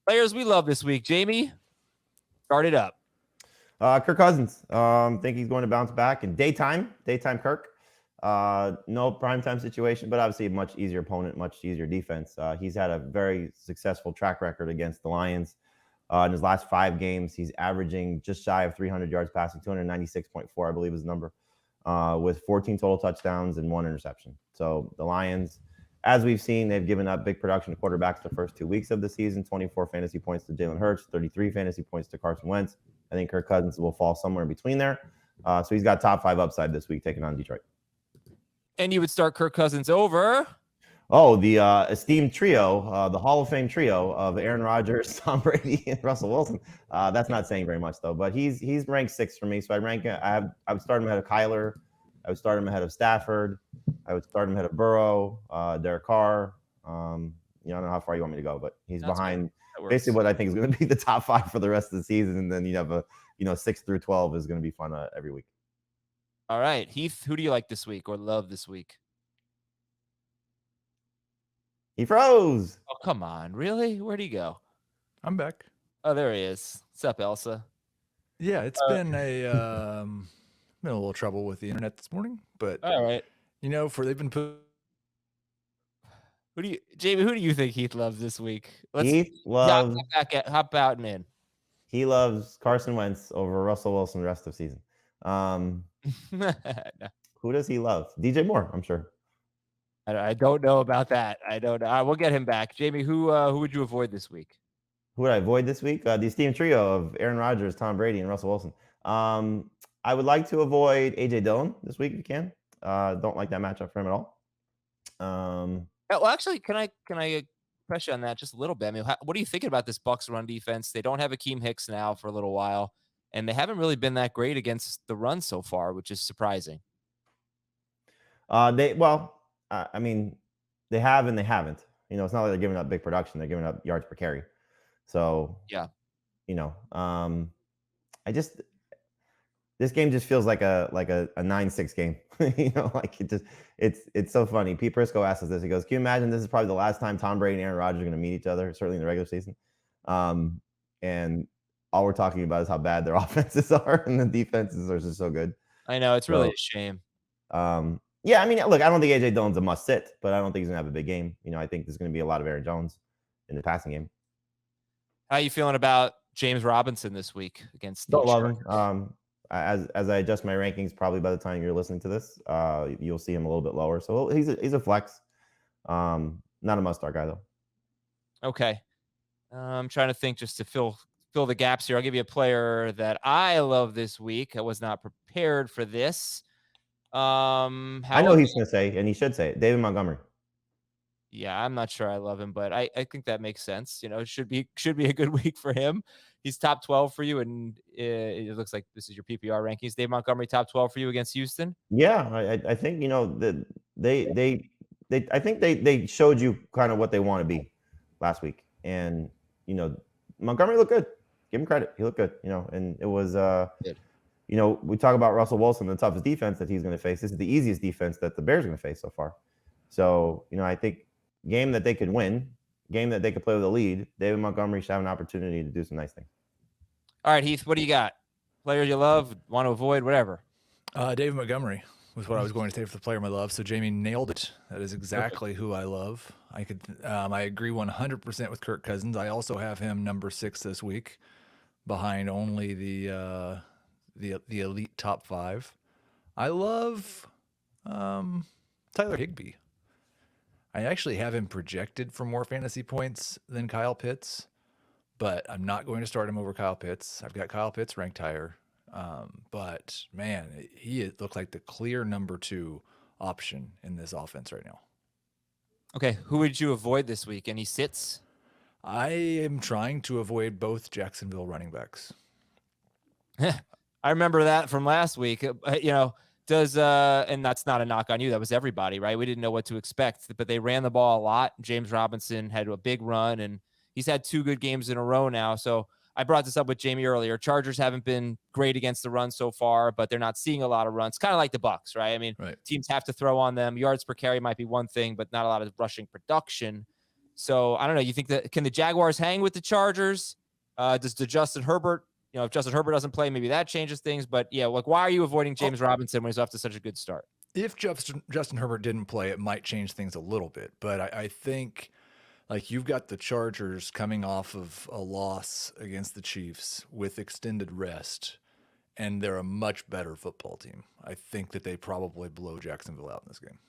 Players we love this week. Jamie, start it up. Kirk Cousins. Think he's going to bounce back in daytime Kirk. No primetime situation, but obviously a much easier opponent, much easier defense. He's had a very successful track record against the Lions. In his last 5 games, he's averaging just shy of 300 yards passing, 296.4, I believe is the number, with 14 total touchdowns and 1 interception. So the Lions, as we've seen, they've given up big production to quarterbacks the first 2 weeks of the season, 24 fantasy points to Jalen Hurts, 33 fantasy points to Carson Wentz. I think Kirk Cousins will fall somewhere in between there. So he's got top 5 upside this week taking on Detroit. And you would start Kirk Cousins over? Oh, the esteemed trio, the Hall of Fame trio of Aaron Rodgers, Tom Brady, and Russell Wilson. That's not saying very much though, but he's ranked 6th for me. So I would start him ahead of Kyler. I would start him ahead of Stafford. I would start him ahead of Burrow, Derek Carr. I don't know how far you want me to go, but he's behind basically what I think is going to be the top 5 for the rest of the season. And then you have 6 through 12 is going to be fun every week. All right, Heath, who do you like this week or love this week? He froze. Oh, come on. Really? Where'd he go? I'm back. Oh, there he is. What's up, Elsa? Yeah, it's been a little trouble with the internet this morning, but all right. They've been put. Jamie, who do you think Heath loves this week? Heath loves hop out and in. He loves Carson Wentz over Russell Wilson the rest of the season. No. Who does he love? DJ Moore, I'm sure. I don't know about that. I don't know. We'll get him back. Jamie, who would you avoid this week? Who would I avoid this week? The esteemed trio of Aaron Rodgers, Tom Brady, and Russell Wilson. I would like to avoid A.J. Dillon this week if you can. Don't like that matchup for him at all. Well, actually, can I press you on that just a little bit? I mean, what are you thinking about this Bucs run defense? They don't have Akeem Hicks now for a little while, and they haven't really been that great against the run so far, which is surprising. I mean, they have and they haven't. It's not like they're giving up big production; they're giving up yards per carry. So yeah, this game just feels like a 9-6 game. It's so funny. Pete Prisco asked us this. He goes, "Can you imagine this is probably the last time Tom Brady and Aaron Rodgers are going to meet each other? Certainly in the regular season." And all we're talking about is how bad their offenses are, and the defenses are just so good. I know, it's really a shame. Yeah, I mean, look, I don't think A.J. Dillon's a must sit, but I don't think he's going to have a big game. I think there's going to be a lot of Aaron Jones in the passing game. How are you feeling about James Robinson this week against? Don't love him. As I adjust my rankings, probably by the time you're listening to this, you'll see him a little bit lower. So he's a flex. Not a must-start guy though. Okay, I'm trying to think just to fill the gaps here. I'll give you a player that I love this week. I was not prepared for this. I know he's going to say, and he should say it, David Montgomery. Yeah, I'm not sure I love him, but I think that makes sense. It should be a good week for him. He's top 12 for you, and it looks like this is your PPR rankings. Dave Montgomery top 12 for you against Houston. Yeah, I think I think they showed you kind of what they want to be last week, and Montgomery looked good. Give him credit, he looked good. And it was good. We talk about Russell Wilson, the toughest defense that he's going to face. This is the easiest defense that the Bears are going to face so far. So, I think game that they could win, game that they could play with a lead, David Montgomery should have an opportunity to do some nice things. All right, Heath, what do you got? Player you love, want to avoid, whatever. David Montgomery was what I was going to say for the player I love. So Jamie nailed it. That is exactly who I love. I agree 100% with Kirk Cousins. I also have him number 6 this week, behind only the elite top 5. I love Tyler Higbee. I actually have him projected for more fantasy points than Kyle Pitts, but I'm not going to start him over Kyle Pitts. I've got Kyle Pitts ranked higher. But man, he looked like the clear number 2 option in this offense right now. Okay, who would you avoid this week? Any sits? I am trying to avoid both Jacksonville running backs. I remember that from last week. And that's not a knock on you. That was everybody, right? We didn't know what to expect, but they ran the ball a lot. James Robinson had a big run, and he's had 2 good games in a row now. So I brought this up with Jamie earlier. Chargers haven't been great against the run so far, but they're not seeing a lot of runs. Kind of like the Bucs, right? I mean, Teams have to throw on them. Yards per carry might be one thing, but not a lot of rushing production. So I don't know. You think that can the Jaguars hang with the Chargers? Does Justin Herbert, if Justin Herbert doesn't play, maybe that changes things. But yeah, like why are you avoiding James Robinson when he's off to such a good start? If Justin Herbert didn't play, it might change things a little bit. But I think like you've got the Chargers coming off of a loss against the Chiefs with extended rest, and they're a much better football team. I think that they probably blow Jacksonville out in this game.